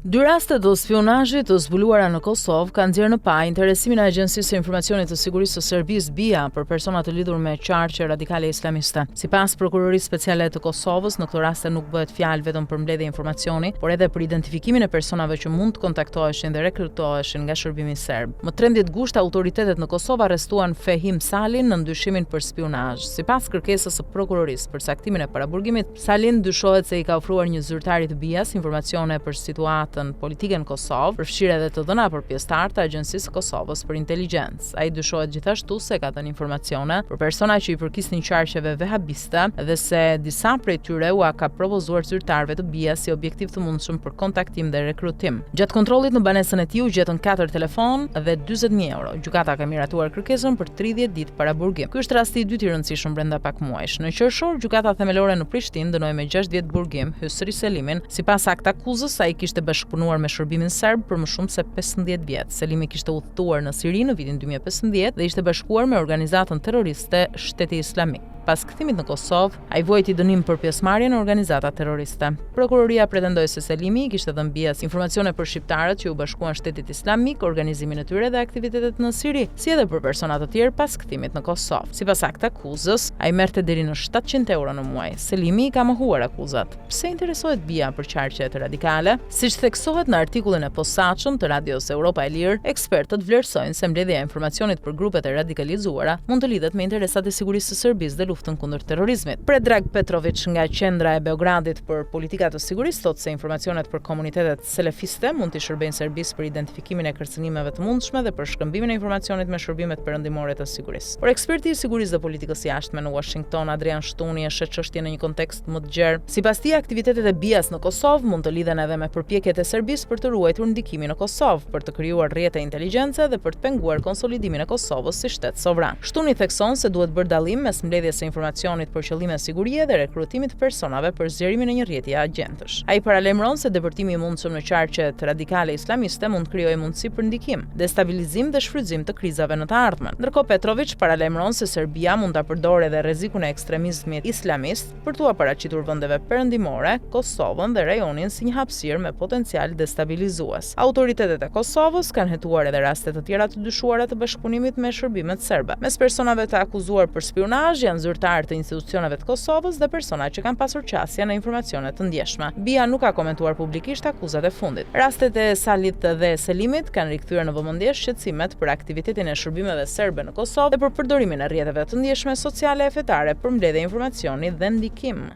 Dy raste të spionazhit të zbuluara në Kosovë kanë nxjerrë në pa interesimin e Agjencisë së Informacionit të Sigurisë së Serbisë BIA për persona të lidhur me qarqe radikale islamiste. Sipas Prokurorisë Speciale të Kosovës, në këtë rast nuk bëhet fjalë vetëm për mbledhje informacioni, por edhe për identifikimin e personave që mund të kontaktoheshin dhe rekrutoheshin nga shërbimi serb. Më 13 gusht autoritetet në Kosovë arrestuan Fehim Salin në ndyshimin për spionazh. Sipas kërkesës së prokurorisë për saktimin e paraburgimit, Salin dyshohet se i ka ofruar një zyrtari të BIA-s informacione për situatën politike në Kosovë, përfshirë edhe të dhëna për pjesëtar të Agjencisë së Kosovës për Inteligjencë. Ai dyshohet gjithashtu se ka dhënë informacione për persona që i përkisnin qarqeve vehabiste dhe se disa prej tyre u ka propozuar zyrtarëve të BIA-s si objektiv të mundshëm për kontaktim dhe rekrutim. Gjatë kontrollit në banesën e tij u gjetën 4 telefon dhe 40.000 euro. Gjykata ka miratuar kërkesën për 30 ditë paraburgim. Ky është rasti i dytë i rëndësishëm brenda pak muajsh. Në qershor, gjykata themelore në Prishtinë dënoi me 6 vjet burgim Hysri Selimin. Sipas akt akuzës, ai kishte bashkëpunuar me shërbimin serb për më shumë se 15 vjet. Selimi kishte udhëtuar në Siri në vitin 2015 dhe ishte bashkuar me organizatën terroriste Shteti Islamik. Pas kthimit në Kosovë, ai vojti dënim për pjesëmarrje në organizata terroriste. Prokuroria pretendoi se Selimi kishte dhënë BIA-s informacione për shqiptarët që u bashkuan Shtetit Islamik, organizimin e tyre dhe aktivitetet në Siri, si edhe për persona të tjerë pas kthimit në Kosovë. Sipas akt akuzës, ai merrte deri në 700 euro në muaj. Selimi ka mohuar akuzat. Pse interesohet BIA për qarqe radikale? Siç theksohet në artikullin e posaçëm të Radios Europa e Lirë, ekspertët vlerësojnë se mbledhja e informacionit për grupet e radikalizuara mund të lidhet me interesat e sigurisë së Serbisë dhe luftën kundër terrorizmit. Predrag Petrovic nga qendra e Beogradit për politika të sigurisë thotë se informacionet për komunitetet selefiste mund të shërbejnë Serbisë për identifikimin e kërcënimeve të mundshme dhe për shkëmbimin e informacionit me shërbimet perëndimore të sigurisë. Por eksperti i sigurisë dhe politikës jashtme në Washington, Adrian Shtuni, e shet çështjen në një kontekst më të gjerë. Sipas tij, aktivitetet e BIA-s në Kosovë mund të lidhen edhe me përpjekjet e Serbisë për të ruajtur ndikimin në Kosovë, për të krijuar rrjete inteligjence dhe për të penguar konsolidimin e Kosovës si shtet sovran. Shtuni thekson se duhet bërë dallim mes mbledhjes së informacionit për qëllime sigurie dhe rekrutimit të personave për zgjerimin e një rrjeti agentësh. Ai paralajmëron se depërtimi i mundshëm në qarqet radikale islamiste mund të krijojë mundësi për ndikim, destabilizim dhe shfrytëzim të krizave në të ardhmen. Ndërkohë Petrovic paralajmëron se Serbia mund ta përdorë edhe rrezikun e ekstremizmit islamist për t'u paraqitur vendeve perëndimore, Kosovën dhe rajonin si një hapësirë me potencial destabilizues. Autoritetet e Kosovës kanë hetuar edhe raste të tjera të dyshuara të bashkëpunimit me shërbimet serbe. Mes personave të akuzuar për spionazh janë zyrtarë të institucioneve të Kosovës dhe persona që kanë pasur qasje në informacione të ndjeshme. BIA nuk ka komentuar publikisht akuzat e fundit. Rastet e Salit dhe Selimit kanë rikthyer në vëmendje shqetësimet për aktivitetin e shërbimeve serbe në Kosovë dhe për përdorimin e rrjeteve të ndjeshme sociale e fetare për mbledhje informacioni dhe ndikim.